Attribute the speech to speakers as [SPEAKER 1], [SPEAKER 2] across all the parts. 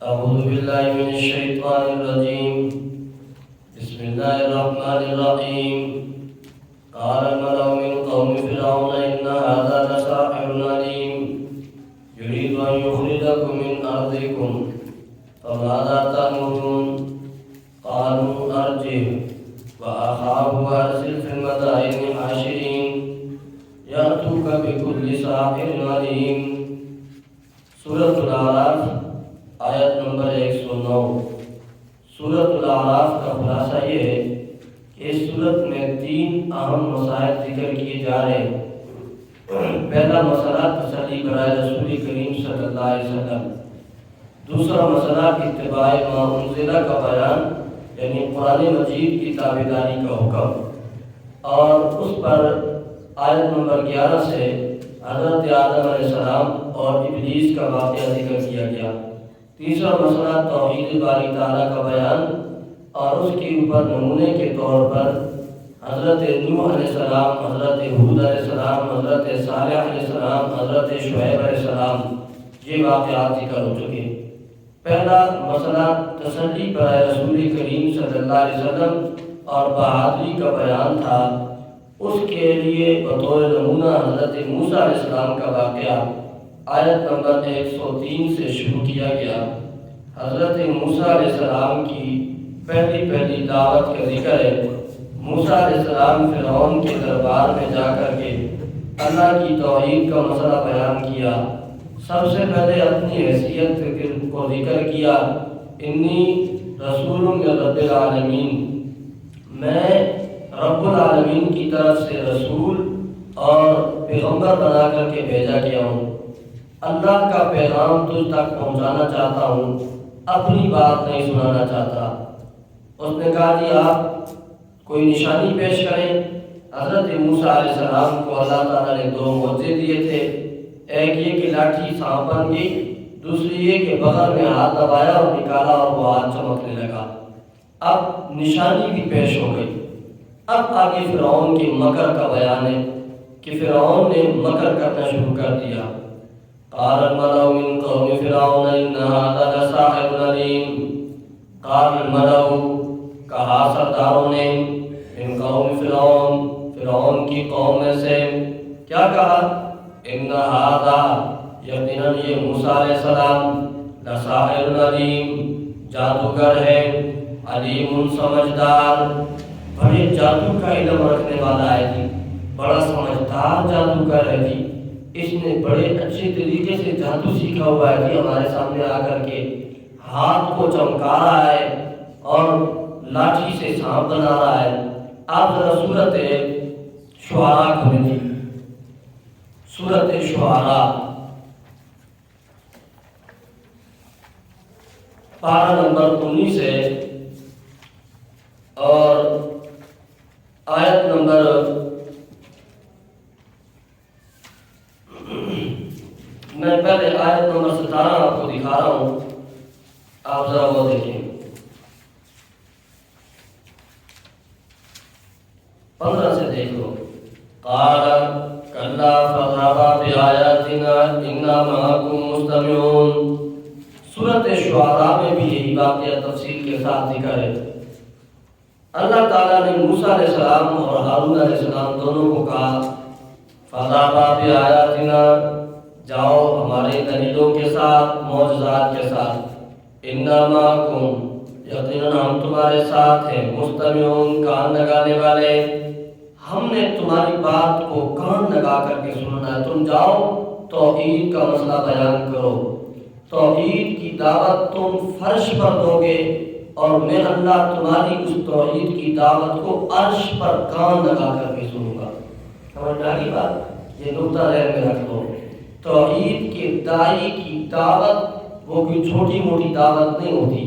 [SPEAKER 1] أعوذ بالله من الشيطان الرجيم. بسم الله الرحمن الرحيم. قال الملأ من قوم فرعون إن هذا لساحر عليم يريد أن يخرجكم من أرضكم فماذا تأمرون؟ قالوا أرجه وأخاه وأرسل في المدائن حاشرين يأتوك بكل ساحر عليم. سورۃ الاعراف آیت نمبر 109. سورۃ الاعراف کا خلاصہ یہ ہے کہ اس سورت میں 3 اہم مسائل ذکر کیے جا رہے ہیں. پہلا مسئلہ تسلی برائے رسول کریم صلی اللہ علیہ وسلم. دوسرا مسئلہ اتباع ما انزل کا بیان یعنی قرآن مجید کی تابعداری کا حکم. اور اس پر آیت نمبر 11 سے حضرت آدم علیہ السلام اور ابلیس کا واقعہ ذکر کیا گیا. تیسرا مسئلہ توحید باری تعالیٰ کا بیان اور اس کے اوپر نمونے کے طور پر حضرت نوح علیہ السلام، حضرت ہود علیہ السلام، حضرت صالح علیہ السلام، حضرت شعیب علیہ السلام یہ واقعات ذکر ہو چکے. پہلا مسئلہ تسلی برائے رسول کریم صلی اللہ علیہ وسلم اور بہادری کا بیان تھا. اس کے لیے بطور نمونہ حضرت موسیٰ علیہ السلام کا واقعہ آیت نمبر 103 سے شروع کیا گیا. حضرت موسیٰ علیہ السلام کی پہلی دعوت کا ذکر ہے. موسیٰ علیہ السلام فرعون کے دربار میں جا کر کے اللہ کی توحید کا مسئلہ بیان کیا. سب سے پہلے اپنی حیثیت کو ذکر کیا. انی رسول من رب العالمین، میں رب العالمین کی طرف سے رسول اور پیغمبر بنا کر کے بھیجا گیا ہوں. اللہ کا پیغام تجھ تک پہنچانا چاہتا ہوں، اپنی بات نہیں سنانا چاہتا. اس نے کہا جی آپ کوئی نشانی پیش کریں. حضرت موسیٰ علیہ السلام کو اللہ تعالیٰ نے 2 معجزے دیے تھے. ایک یہ کہ لاٹھی سانپ بن گئی، دوسری یہ کہ بغل میں ہاتھ دبایا اور نکالا اور وہ ہاتھ چمکنے لگا. اب نشانی بھی پیش ہو گئی. اب آگے فرعون کے مکر کا بیان ہے کہ فرعون نے مکر کرنا شروع کر دیا. قال الملأ من قوم فرعون إن هذا لساحر عليم. قال الملأ کہا سرداروں نے من قوم فرعون کی قوم میں سے کیا کہا؟ ان هذا یقیناً یہ موسیٰ علیہ السلام لساحر علیم جادوگر ہے، علیم سمجھدار، بڑے جادو کا علم رکھنے والا ہے جی، بڑا سمجھدار جادوگر ہے جی. اس نے بڑے اچھے طریقے سے جادو سیکھا ہوا ہے جی. ہمارے سامنے آ کر کے ہاتھ کو چمکا رہا ہے اور لاٹھی سے سانپ بنا رہا ہے. آپ ذرا سورت شعراء کھولیں جی. سورت شعراء پارہ نمبر 19 ہے اور آیت نمبر میں پہلے آیت نمبر 17 آپ کو دکھا رہا ہوں، آپ ذرا وہ دیکھیں. 15 سے دیکھ لو. قال کلا فذهبا بآیاتنا انا معکم مستمعون. سورۃ شعراء میں بھی یہی واقعہ تفصیل کے ساتھ ذکر ہے. اللہ تعالیٰ نے موسیٰ علیہ السلام اور ہارون علیہ السلام دونوں کو کہا فذهبا بآیاتنا، جاؤ ہمارے دلیلوں کے ساتھ، معجزات کے ساتھ. انا معکم، یقیناً ہم تمہارے ساتھ ہیں، مستمعون، کان لگانے والے. ہم نے تمہاری بات کو کان لگا کر کے سننا ہے. تم جاؤ توحید کا مسئلہ بیان کرو، توحید کی دعوت تم فرش پر دو گے اور میں اللہ تمہاری اس توحید کی دعوت کو عرش پر کان لگا کر کے سنوں گا. سمجھ آ گئی بات؟ یہ نقطہ ذہن میں رکھ لو. توحید کے داعی کی دعوت وہ کوئی چھوٹی موٹی دعوت نہیں ہوتی،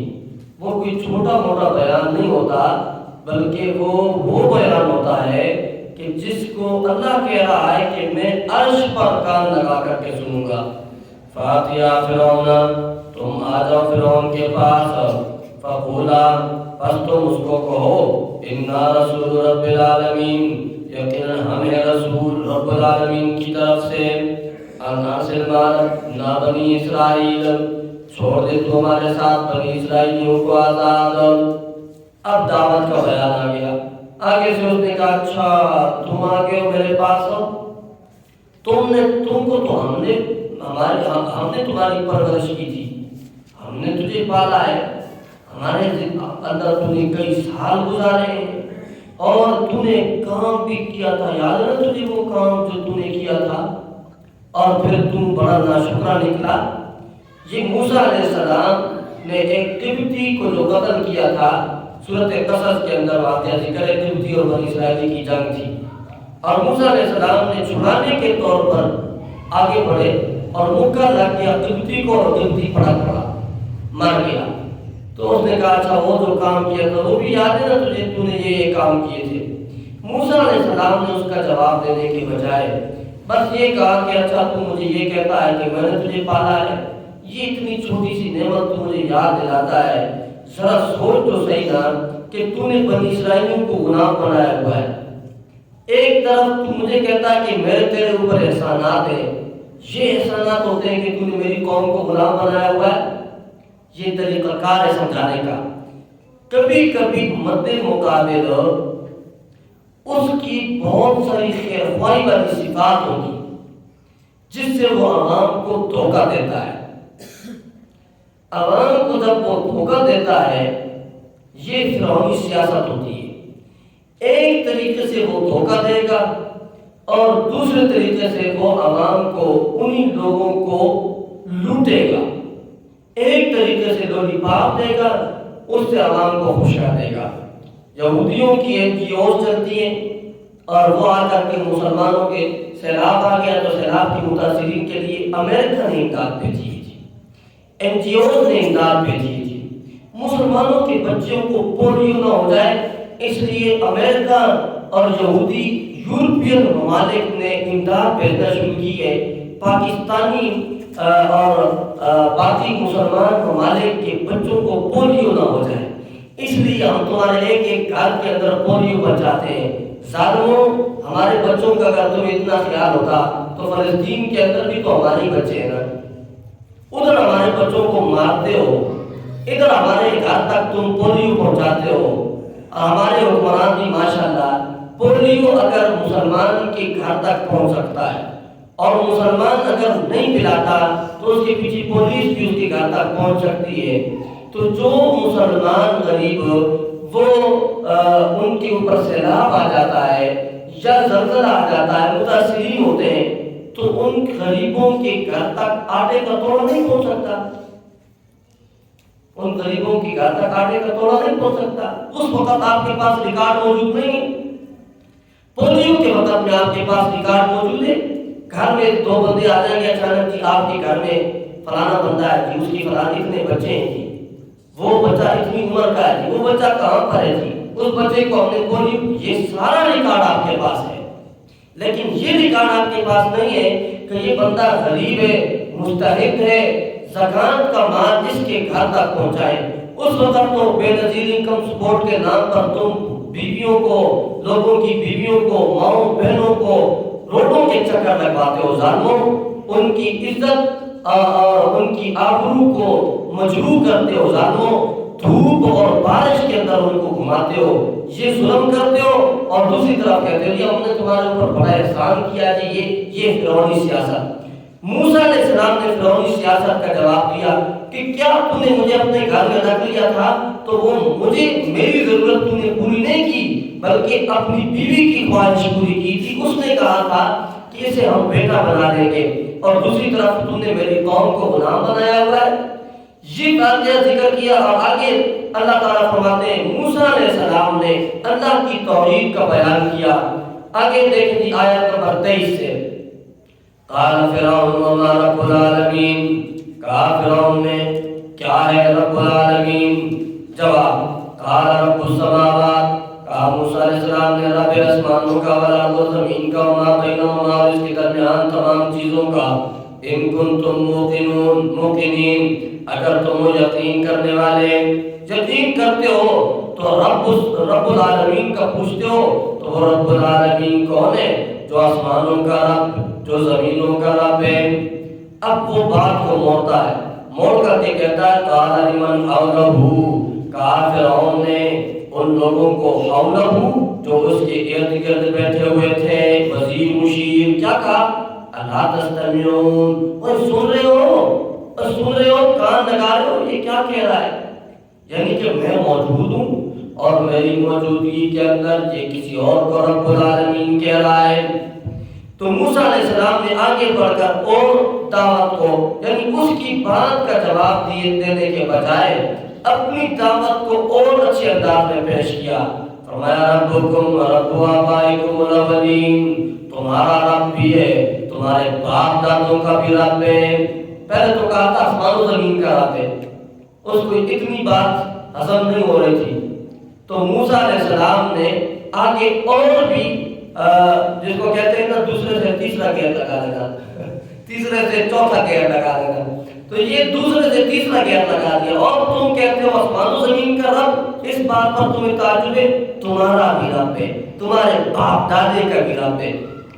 [SPEAKER 1] وہ کوئی چھوٹا موٹا بیان نہیں ہوتا، بلکہ وہ بیان ہوتا ہے کہ جس کو اللہ کہہ رہا ہے کہ میں عرش پر کان لگا کر کے سنوں گا. فاتیا فرعون، تم آ جاؤ فرعون کے پاس. فقولا، پس تم اس کو کہو انا رسول رب العالمین، یقیناً ہم ہیں رسول رب العالمین کی طرف سے. اناسل مالک نا بنی اسرائیل، چھوڑ دے تو ہمارے ساتھ بنی اسرائیلیوں کو آزاد۔ اب دعوت کا بیان آ گیا۔ آگے سے اس نے کہا اچھا تم آگے ہو میرے پاس، تم کو تو ہم نے تمہاری پرورش کی تھی، ہم نے تجھے پالا ہے، ہمارے اندر تو نے کئی سال گزارے ہیں اور تو نے کام بھی کیا تھا، یاد ہے تجھے وہ کام جو تو نے کیا تھا، اور پھر تم بڑا ناشکرا نکلا۔ یہ موسیٰ علیہ السلام نے ایک قبطی کو جو قتل کیا تھا، سورۃ قصص کے اندر واقعہ ذکر ہے، قبطی اور بنی اسرائیلی کی جنگ تھی، اور موسیٰ علیہ السلام نے چھڑانے کے طور پر آگے بڑھے اور مکہ لگ گیا قبطی کو، اور قبطی پڑا مر گیا۔ تو اس نے کہا اچھا وہ جو کام کیا تھا وہ بھی یاد ہے نا تجھے، تو نے یہ کام کیے تھے۔ موسیٰ علیہ السلام نے اس کا جواب دینے کے بجائے بس یہ کہا کہ اچھا تو مجھے یہ کہتا ہے کہ میں نے تجھے پالا ہے، یہ اتنی چھوٹی سی نعمت تو مجھے یاد دلاتا ہے، ذرا سوچ تو صحیح نا کہ تو نے بنی اسرائیلیوں کو غلام بنایا ہوا ہے، ایک طرف تو مجھے کہتا ہے کہ میرے تیرے اوپر احسانات ہیں، یہ احسانات ہوتے ہیں کہ تو نے میری قوم کو غلام بنایا ہوا ہے۔ یہ طریقہ کار ہے سمجھانے کا۔ کبھی کبھی مد مقابل اس کی بہت ساری خیر خواہی والی صفات ہوگی جس سے وہ عوام کو دھوکہ دیتا ہے۔ عوام کو جب وہ دھوکہ دیتا ہے، یہ فرعونی سیاست ہوتی ہے۔ ایک طریقے سے وہ دھوکہ دے گا اور دوسرے طریقے سے وہ عوام کو انہی لوگوں کو لوٹے گا۔ ایک طریقے سے لولی پاپ دے گا، اس سے عوام کو خوشیاں دے گا۔ یہودیوں کی NGOs چلتی ہیں اور وہ آ کر کے مسلمانوں کے سیلاب آ گیا تو سیلاب کی متاثرین کے لیے امریکہ نے امداد بھیجی تھی، NGOs نے امداد بھیجی تھی۔ مسلمانوں کے بچوں کو پولیو نہ ہو جائے اس لیے امریکہ اور یہودی یورپین ممالک نے امداد بھیجنا شروع کی ہے۔ پاکستانی اور باقی مسلمان ممالک کے بچوں کو پولیو نہ ہو جائے اس لیے ہم تمہارے ایک ایک گھر کے اندر پولیو بچاتے ہیں۔ ظالموں، ہمارے بچوں کا اگر تمہیں اتنا خیال ہوتا تو فلسطین کے اندر بھی تو ہمارے بچے ہیں نا، ادھر ہمارے بچوں کو مارتے ہو، ادھر ہمارے گھر تک تم پولیو پہنچاتے ہو، اور ہمارے حکمران بھی ماشاءاللہ پولیو اگر مسلمان کے گھر تک پہنچ سکتا ہے اور مسلمان اگر نہیں پلاتا تو اس کے پیچھے پولیس بھی اس کے گھر تک پہنچ سکتی ہے۔ تو جو مسلمان غریب وہ ان کے اوپر سیلاب آ جاتا ہے یا زلزلہ آ جاتا ہے، متاثرین ہوتے ہیں، تو ان غریبوں کے گھر تک آٹے کا توڑا نہیں پہنچ سکتا، ان غریبوں کے گھر تک آٹے کا توڑا نہیں پہنچ سکتا۔ اس وقت آپ کے پاس ریکارڈ موجود نہیں ہے، پولیو کے وقت میں آپ کے پاس ریکارڈ موجود ہے۔ گھر میں دو بندے آ جائیں گے اچانک، جی آپ کے گھر میں فلانا بندہ ہے جی، اس کی فلاں اتنے بچے ہیں جی، وہ بچہ اتنی عمر کا ہے جی، وہ بچہ کہاں پر ہے جی، اس بچے کو ہم نے پولیو، یہ سارا ریکارڈ آپ کے پاس ہے۔ لیکن یہ ریکارڈ آپ کے پاس نہیں ہے کہ یہ بندہ غریب ہے، مستحق ہے، زکوٰۃ کا مال اس کے گھر تک پہنچائے۔ اس وقت تو بے نظیر انکم سپورٹ کے نام پر تم بیویوں کو، لوگوں کی بیویوں کو، ماؤں بہنوں کو روڈوں کے چکر لگواتے ہو، ظالموں، ان کی عزت اور ان کی آبرو کو مجروح کرتے ہو، ظالموں، دھوپ اور بارش کے اندر ان کو گھماتے ہو، یہ ظلم کرتے ہو، اور دوسری طرف کہتے ہو یہ ہم نے تمہارے اوپر بڑا احسان کیا جی، یہ فرعونی سیاست۔ موسیٰ علیہ السلام نے فرعونی سیاست کا جواب دیا کہ کیا تم نے مجھے اپنے گھر میں رکھ لیا تھا تو وہ مجھے میری ضرورت تم نے پوری نہیں کی بلکہ اپنی بیوی کی خواہش پوری کی تھی۔ اس نے کہا تھا کہ اسے ہم بیٹا بنا دیں گے، اور دوسری طرف تم نے میری قوم کو غلام بنایا ہوا ہے۔ یہ واقعہ ذکر کیا اور آگے اللہ تعالیٰ فرماتے ہیں موسیٰ علیہ السلام نے اللہ کی توحید کا بیان کیا۔ آگے دیکھیں جی آیت نمبر 23 سے، قال فرعون وما رب العالمین، کہا فرعون نے کیا ہے رب العالمین؟ جواب، قال رب السماوات، کہا موسیٰ علیہ السلام نے رب آسمانوں کا والارض و زمین کا وما بینہما، اور اس کے درمیان تمام چیزوں کا، ان کنتم موقنین، اگر تم یقین کرنے والے یقین کرتے ہو تو رب العالمین کا پوچھتے ہو تو وہ رب العالمین کون ہے؟ جو آسمانوں کا رب، جو زمینوں کا رب ہے۔ اب وہ بات کو موڑتا ہے، موڑ کر کے کہتا ہے قال لمن حولہ، کہا فرعون نے ان لوگوں کو حولہ جو اس کے ارد گرد بیٹھے ہوئے تھے، وزیر مشیر، کیا کہا؟ الا تستمعون، اور سن رہے ہو، کان لگا رہے ہو، یہ کیا کہہ رہا ہے؟ یعنی کہ میں موجود ہوں اور میری موجودگی کے اندر یہ کسی اور کو رب العالمین کہہ رہا ہے۔ تو موسیٰ علیہ السلام نے آگے بڑھ کر اور دعوت کو، یعنی اس کی بات کا جواب دینے کے بجائے اپنی دعوت کو اور اچھے انداز میں پیش کیا۔ فرمایا ربکم رب آبائکم الاولین، تمہارا رب بھی ہے، تمہارے باپ دادوں کا بھی رب ہے۔ پہلے تو کہا تھا آسمان و زمین کا رب ہے، اس کو اتنی بات ہضم نہیں ہو رہی تھی، تو موسیٰ علیہ السلام نے آگے اور بھی جس کو کہتے ہیں نا دوسرے سے تیسرا گیئر لگا دینا، تیسرے سے چوتھا گیئر لگا دینا، تو یہ دوسرے سے تیسرا گیئر لگا دیا، اور تم کہتے ہو آسمان و زمین کا رب، اس بات پر تمہیں تعجب ہے؟ تمہارا بھی رب ہے، تمہارے باپ دادے کا بھی رب ہے۔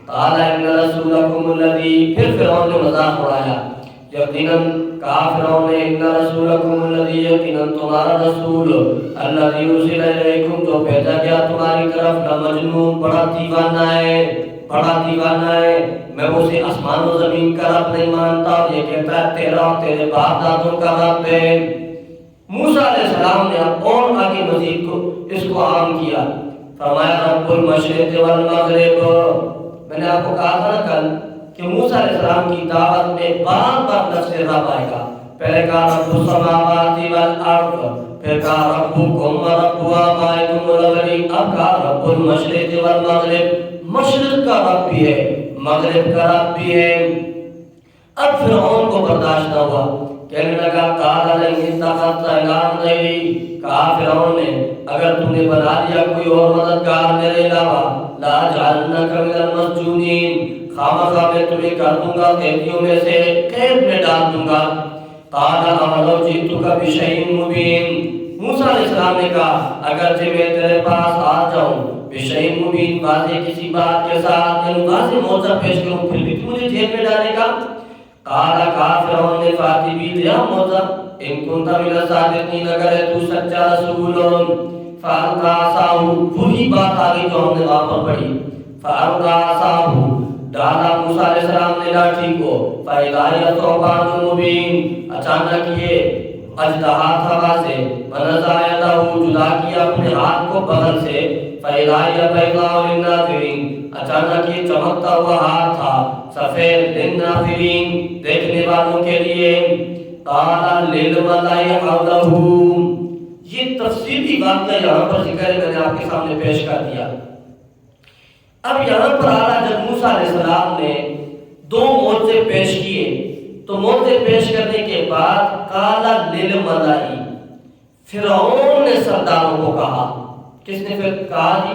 [SPEAKER 1] قال ان رسولکم الذی، پھر فرعون نے مذاق اڑایا، یقیناً کہا فرعون نے ان رسولکم الذی، یقیناً تمہارا رسول، الذی ارسل الیکم، جو بھیجا گیا تمہاری طرف، لمجنون، بڑا دیوانہ ہے، بڑا دیوانہ ہے، میں اسے آسمان و زمین کا رب نہیں مانتا، اور یہ کہتا ہے تیرا اور تیرے باپ دادوں کا رب ہے۔ موسیٰ علیہ السلام نے اور آگے مزید کو اس کو عام کیا، فرمایا رب المشرق والمغرب۔ میں نے آپ کو کہا تھا نا کل کہ موسیٰ علیہ السلام کی دعوت میں بار بار لفظ رب آئے گا، پہلے کہا رب السماوات والارض، پھر کہا ربکم ورب آبائکم الاولین، اب کہا رب المشرق والمغرب، مشرق کا رب بھی ہے، مغرب کا رب بھی ہے۔ اب فرعون کو برداشت نہ ہوا، کہنے لگا قال لئن اتخذت الہا غیری، کہا فرعون نے اگر تم نے بنا لیا کوئی اور مددگار میرے علاوہ، لاجعلنک من المسجونین، خامخواہ میں تمہیں کر دوں گا قیدیوں میں سے، قید میں ڈال دوں گا۔ قال اولو جئتک بشیء مبین، موسیٰ علیہ السلام نے کہا اگرچہ میں تیرے پاس آ جاؤں بشیء مبین، واضح کسی بات کے ساتھ، یعنی واضح موضوع پیش کروں، پھر بھی مجھے جیل میں ڈالے گا۔ قال فرعون نے فاتی بھی دیا موضوع، ان کنت من الصادقین، اگر ہے تو سچا رسول، فالقى عصاه، وہی بات آگئی جو ہم نے وہاں پر پڑھی، فالقى عصاه، ڈالا موسیٰ علیہ السلام نے لاٹھی کو، فإذا هي ثعبان مبین، اچانک یہ اژدہا تھا واضح، ونزع يده، جدا کیا اپنے ہاتھ کو بغل سے، فإذا هي بيضاء للناظرین، اچانک یہ چمکتا ہوا ہاتھ تھا، سفید، للناظرین، دیکھنے والوں کے لیے۔ قال للملأ حولہ، یہ تفصیلی واقعہ یہاں پر ذکر ہے، میں نے آپ کے سامنے پیش کر دیا۔ اب یہاں پر آ رہا جب موسیٰ علیہ السلام نے دو معجزے پیش کیے، تو معجزے پیش کرنے کے بعد قال للملأ، فرعون نے سرداروں کو کہا، کس نے پھر کہا جی؟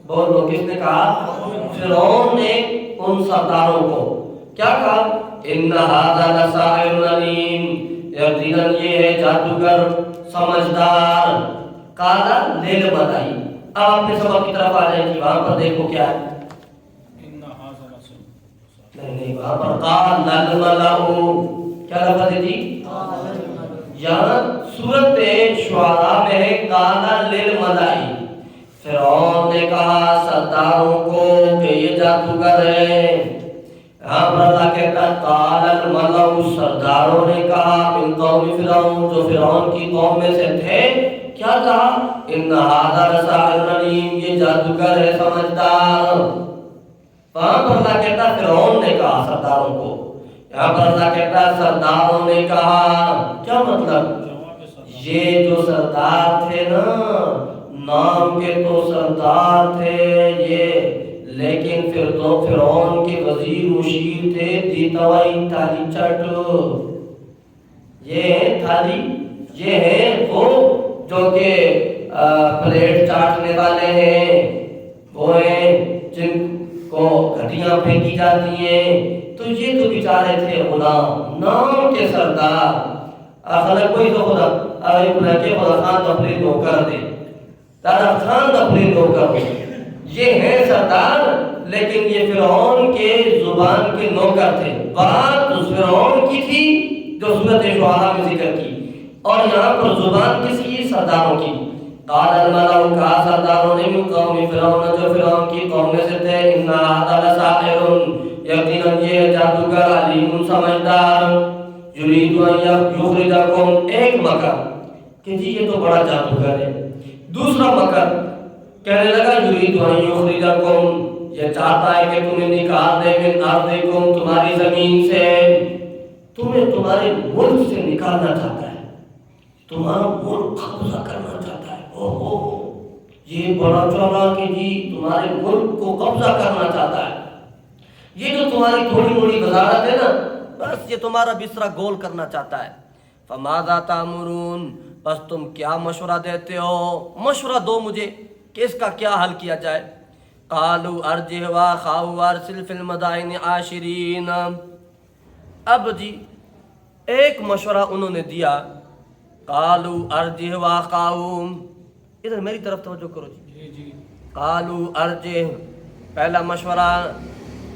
[SPEAKER 1] بولو کس نے کہا؟ فرعون نے ان سرداروں کو کیا کہا؟ ان ھذا لساحر علیم، یقیناً یہ ہے جادوگر سمجھدار۔ قال للملأ، اب آپ نے سبق کی طرف آ جائیں گی، وہاں پر دیکھو کیا ہے، نہیں وہاں پر قال للملأ، کیا لفظ ہے جی؟ یہاں سورۃ شعراء میں ہے قال للملأ، فرعون نے کہا سرداروں کو کہ یہ جادوگر ہے۔ یہاں پر اللہ کہتا ہے قال الملأ، سرداروں نے کہا، من قوم فرعون، جو فرعون کی قوم میں سے تھے، کیا کہا؟ ان ھذا لساحر علیم، یہ جادوگر ہے سمجھدار۔ وہاں پر اللہ کہتا ہے فرعون نے کہا سرداروں کو، یہاں پر اللہ کہتا ہے سرداروں نے کہا، کیا مطلب؟ یہ جو سردار تھے نا، نام کے تو سردار تھے یہ، لیکن پھر تو فرعون کے وزیر مشیر تھے، دیتوائی تھالی چٹ، یہ ہے تھالی، یہ ہے وہ جو کہ پلیٹ چاٹنے والے ہیں، وہ ہیں جن کو گھٹیاں پھینکی جاتی ہیں، تو یہ تو بیچارے تھے غلام، نام کے سردار۔ خدا کوئی تو خدا خدا خان تفریح نوکر دے، دادا خان تفریح نوکر دے، یہ ہیں سردار، لیکن یہ فرعون کے زبان کے نوکر تھے۔ بات فرعون کی تھی جو سورۃ شعراء میں ذکر کی، اور یہاں پر زبان کس کی؟ سرداروں کی۔ قال الملأ، کہا سرداروں نے، من قوم فرعون، جو فرعون کی قوم میں سے تھے، ان ھذا لساحر، یقیناً یہ جادوگر، علیم، سمجھدار، یرید ان یخرجکم، ایک مکر کہ جی یہ تو بڑا جادوگر ہے، دوسرا مکر کہنے لگا یرید ان یخرجکم، یہ چاہتا ہے کہ تمہیں نکال دے، من ارضکم، تمہاری زمین سے، تمہیں تمہارے ملک سے نکالنا چاہتا ہے، تمہارا ملک قبضہ کرنا چاہتا ہے۔ اوہو، یہ بڑا چالاک کہ جی تمہارے ملک کو قبضہ کرنا چاہتا ہے، یہ جو تمہاری تھوڑی موڑی وزارت ہے نا، بس یہ تمہارا بسرا گول کرنا چاہتا ہے۔ فماذا تأمرون، بس تم کیا مشورہ دیتے ہو؟ مشورہ دو مجھے کہ اس کا کیا حل کیا جائے۔ قالوا ارجع واخاه وارسل فی المدائن عاشرین، اب جی ایک مشورہ انہوں نے دیا، قالوا ارجع واخاه، ادھر میری طرف توجہ کرو جی۔ قالوا ارجع، پہلا مشورہ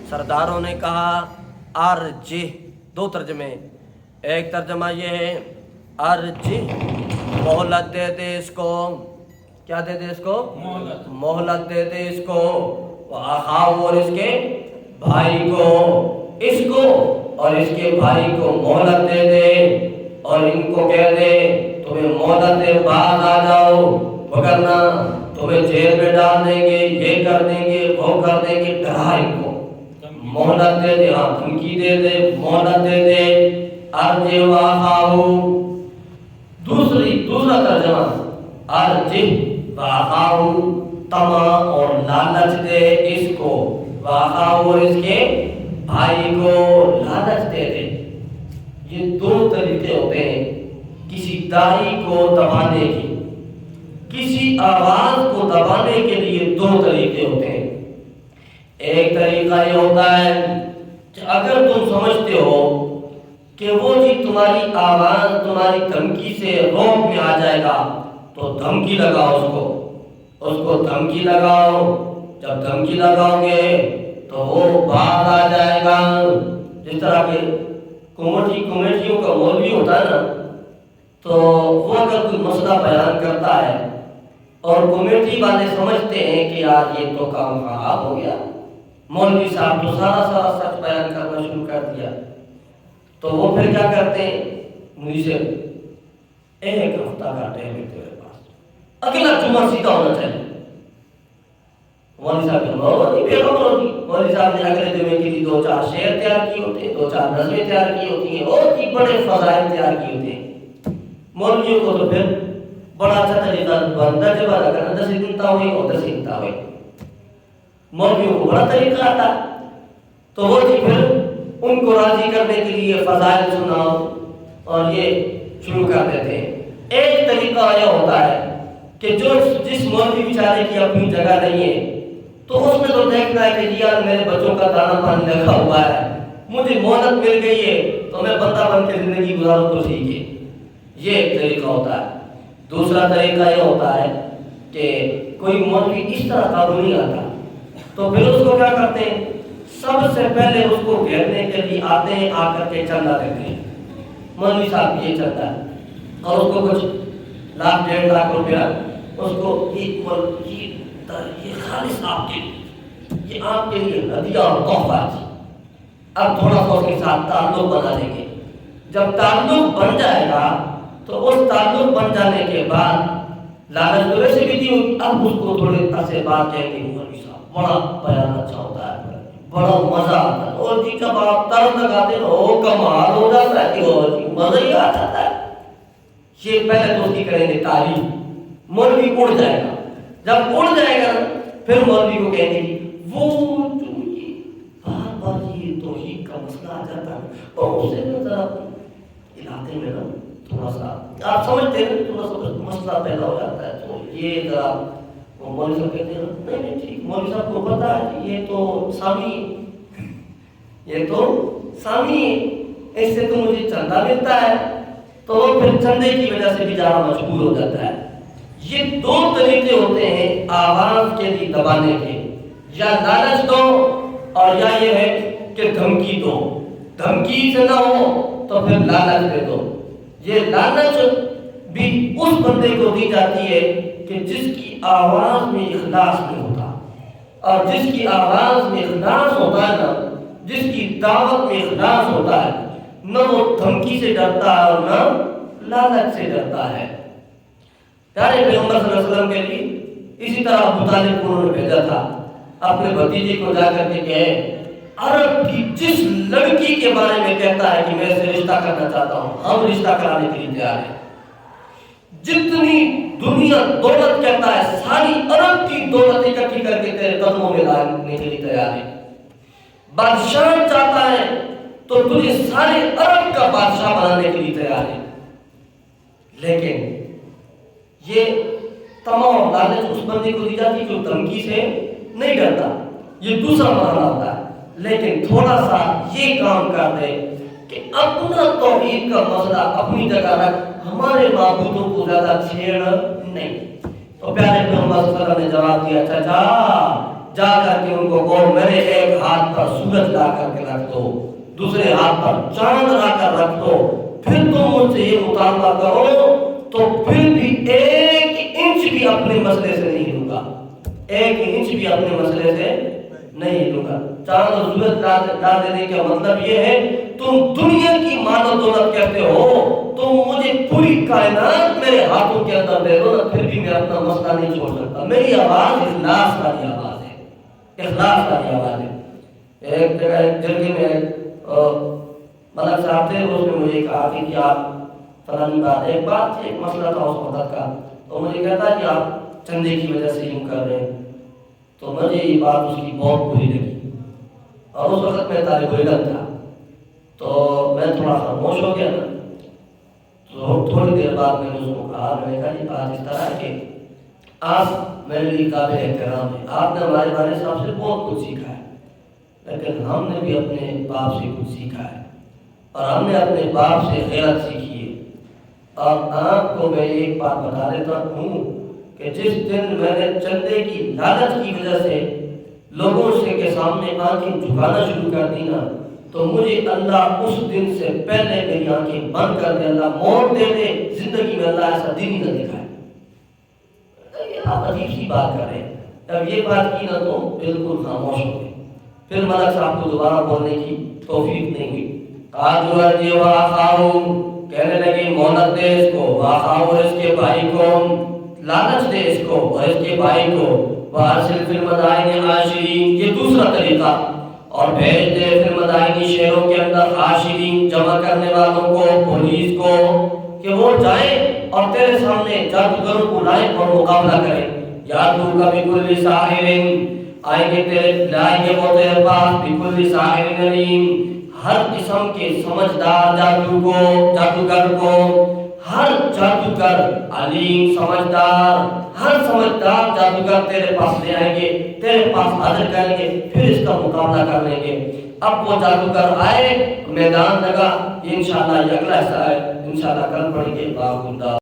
[SPEAKER 1] سرداروں نے کہا ارجع، دو ترجمے، ایک ترجمہ یہ ہے ارجع، مہلت دے دے اس کو، کیا دے دے اس کو؟ مہلت دے دے اس کو، وَأَخَاهُ، اور اس کے بھائی کو، اس کو اور اس کے بھائی کو مہلت دے دے، اور ان کو کہہ دے تمہیں مہلت دے، بعد آ جاؤ، وگرنہ تمہیں جیل میں ڈال دیں گے، یہ کر دیں گے، وہ کر دیں گے، ڈرا ان کو، مہلت دے دے، ہاں دھمکی دے دے، مہلت دے دے۔ ارجع واخاہ، دوسرا ترجمہ ارجع واخاہ، طمع اور لالچ دے اس کو، واخاہ اور اس کے بھائی کو لالچ دے دے۔ یہ دو طریقے ہوتے ہیں کسی داعی کو دبانے کی، کسی آواز کو دبانے کے لیے دو طریقے ہوتے ہیں۔ ایک طریقہ یہ ہوتا ہے کہ اگر تم سمجھتے ہو کہ وہ جی تمہاری آواز تمہاری دھمکی سے روک میں آ جائے گا تو دھمکی لگاؤ، اس کو دھمکی لگاؤ، جب دھمکی لگاؤ گے تو وہ باز آ جائے گا۔ جس طرح کہ کمیٹیوں کا مولوی ہوتا ہے نا، تو وہ اگر کوئی مسئلہ بیان کرتا ہے اور کمیٹی والے سمجھتے ہیں کہ یار یہ تو کام خراب ہو گیا، مولوی صاحب تو سارا سچ بیان کرنا شروع کر دیا، تو وہ پھر کیا کرتے ہیں، مجھے ایک ہفتہ کا ٹائم ہے تیرے پاس، اگلا جمعہ سیدھا ہونا چاہیے۔ مولوی صاحب مولوی صاحب نے اگلے جمعے کے لیے 2-4 شعر تیار کیے ہوتے ہیں، 2-4 نظمیں تیار کی ہوتی ہیں، اور بھی بڑے فضائل تیار کیے ہوتے ہیں۔ مولویوں کو تو پھر بڑا اچھا طریقہ بنتا جب اگر 10 گھنٹہ ہوئی اور 10 گھنٹہ ہوئی، مولویوں کو بڑا طریقہ آتا، تو وہ جی پھر ان کو راضی کرنے کے لیے فضائل سناؤ اور یہ شروع کر دیتے ہیں۔ ایک طریقہ یہ ہوتا ہے کہ جس مولوی بیچارے کی اپنی جگہ نہیں ہے تو اس نے تو دیکھنا ہے کہ یار میرے بچوں کا دانا پانی لگا ہوا ہے، مجھے مہلت مل گئی ہے تو میں بندہ بن کے زندگی گزاروں تو ٹھیک ہے، یہ ایک طریقہ ہوتا ہے۔ دوسرا طریقہ یہ ہوتا ہے کہ کوئی مولوی اس طرح قابو نہیں آتا تو پھر اس کو کیا کرتے ہیں، سب سے پہلے اس کو گھیرنے کے لیے آتے ہیں، آ کر کے چندہ دیتے ہیں، مولوی صاحب یہ چندہ ہے، اور اس کو کچھ 1-1.5 لاکھ روپیہ اس کو یہ خالص آپ کے لیے، یہ آپ کے لیے ہدیہ اور تحفہ ہے۔ اب تھوڑا سا اس کے ساتھ تعلق بنا لیں گے، جب تعلق بن جائے گا تو اس تعلق بن جانے کے بعد لالچ تو ویسے بھی دی ہوگی، اب اس کو تھوڑے عرصے بعد کہیں گے مولوی صاحب بڑا بیان اچھا ہوتا ہے، بڑا مزہ آتا ہے، اور جی جب آپ طرز لگاتے ہو کمال ہو جاتا ہے، اور جی مزہ ہی آ جاتا ہے۔ یہ پہلے تو اس کی کریں گے تعریف، مولوی اڑ جائے گا، جب اڑ جائے گا پھر مولوی کو کہیں گے وہ جو یہ بار بار یہ توحید کا مسئلہ آ جاتا ہے اور اسے نا ذرا علاقے میں نا تھوڑا سا آپ سمجھتے ہیں تھوڑا سا مسئلہ پیدا ہو جاتا ہے، تو یہ ذرا مولوی صاحب کہتے ہیں نہیں ٹھیک، مولوی صاحب کو پتا ہے یہ تو سامی ہے، یہ تو سامی ہے، اس سے تو مجھے چندہ ملتا ہے، تو وہ پھر چندے کی وجہ سے بھی جانا مجبور ہو جاتا ہے۔ یہ 2 طریقے ہوتے ہیں آواز کے لیے دبانے کے، یا لالچ دو اور یا یہ ہے کہ دھمکی دو، دھمکی سے نہ ہو تو پھر لعنت دے دو۔ یہ لعنت بھی اس بندے کو دی جاتی ہے کہ جس کی آواز میں اخلاص نہیں ہوتا، اور جس کی آواز میں اخلاص ہوتا ہے نا، جس کی دعوت میں اخلاص ہوتا ہے، نہ وہ دھمکی سے ڈرتا ہے اور نہ لعنت سے ڈرتا ہے۔ پیارے پیغمبر صلی اللہ علیہ وسلم کے لیے اسی طرح ابو طالب کو انہوں نے بھیجا تھا، اپنے بھتیجے کو جا کر کے کہے عرب کی جس لڑکی کے بارے میں کہتا ہے کہ میں اسے رشتہ کرنا چاہتا ہوں، ہم رشتہ کرانے کے لیے تیار ہیں۔ جتنی دنیا دولت کہتا ہے ساری عرب کی دولت اکٹھی کر کے تیرے قدموں میں لانے کے لیے تیار ہے۔ بادشاہ چاہتا ہے تو تجھے سارے عرب کا بادشاہ بنانے کے لیے تیار ہے۔ لیکن یہ تمام لالچ اس بندے کو دی جاتی جو دھمکی سے نہیں ڈرتا، یہ دوسرا مرحلہ ہوتا ہے۔ لیکن تھوڑا سا یہ کام کر دے کہ اپنا توحید کا مسئلہ اپنی جگہ رکھ، ہمارے معبودوں کو زیادہ چھیڑ نہیں۔ تو پیارے پیغمبر صلی اللہ علیہ وسلم نے جواب دیا، چچا جا کر کے ان کو کہو میرے ایک ہاتھ پر سورج لا کر کے رکھ دو، دوسرے ہاتھ پر چاند لا کر رکھ دو، پھر تم مجھ سے یہ مطالبہ کرو تو پھر بھی ایک انچ بھی اپنے مسئلے سے نہیں ہلوں گا، ایک انچ بھی اپنے مسئلے سے نہیں ہلوں گا۔ چاند اور سورج لا دینے کا مطلب یہ ہے تم دنیا کی مال و دولت کہتے ہو، تم مجھے پوری کائنات میرے ہاتھوں کے اندر دے دو نا، پھر بھی میں اپنا مسئلہ نہیں چھوڑ سکتا۔ میری آواز اخلاص والی آواز ہے، اخلاص والی آواز ہے۔ ایک جگہ ایک جرگے میں ملک صاحب تھے، اس نے مجھے کہا کہ آپ فلانی بات، ایک بات ایک مسئلہ تھا اس وقت کا، تو مجھے کہتا کہ آپ چندے کی وجہ سے یوں کر رہے ہیں، تو مجھے یہ بات اس کی بہت بری لگی، اور اس وقت میں طالب علم تھا تو میں تھوڑا خاموش ہو گیا نا۔ تو تھوڑی دیر بعد میں نے اس کو کہا، میں نے کہا یہ بات اس طرح ہے کہ آپ میرے لیے قابل احترام ہیں، آپ نے ہمارے والد صاحب سے بہت کچھ سیکھا ہے، لیکن ہم نے بھی اپنے باپ سے کچھ سیکھا ہے، اور ہم نے اپنے باپ سے غیرت سیکھی ہے۔ اور آپ کو میں ایک بات بتا دیتا ہوں کہ جس دن میں نے چندے کی لالچ کی وجہ سے لوگوں سے کے سامنے آنکھیں جھکانا شروع کر دی نا، تو مجھے اللہ اس دن سے پہلے میری آنکھیں بند کر دے، اللہ موڑ دے دے، زندگی میں اللہ ایسا دن ہی نہ دکھائے۔ یہ آپ عجیب سی بات کر رہے ہیں۔ جب یہ بات کی نا تو بالکل خاموش ہو گئے، پھر ملک صاحب کو دوبارہ بولنے کی توفیق نہیں ہوئی۔ کہنے لگے مہلت دے اس کو، اور اس کے بھائی کو لالچ دے، اس کو اور اس کے بھائی کو، وارسل فی المدائن حاشرین، یہ دوسرا طریقہ، اور بھیج دے فی المدائن شہروں کے اندر حاشرین، جمع کرنے والوں کو، پولیس کو، کہ وہ جائیں اور تیرے سامنے جادوگروں کو لائیں اور مقابلہ کریں۔ یاتو کا بکل ساحر، آئیں گے تیرے، لائیں گے وہ تیرے پاس، بکل ساحر علیم، ہر قسم کے سمجھدار جادوگر کو، ہر جادوگر علیم سمجھدار، ہر سمجھدار جادوگر تیرے پاس لے آئیں گے، تیرے پاس حاضر کریں گے، پھر اس کا مقابلہ کر لیں گے۔ اب وہ جادوگر آئے، میدان لگا، انشاءاللہ یہ اگلا حصہ ہے، انشاءاللہ کل پڑھیں گے۔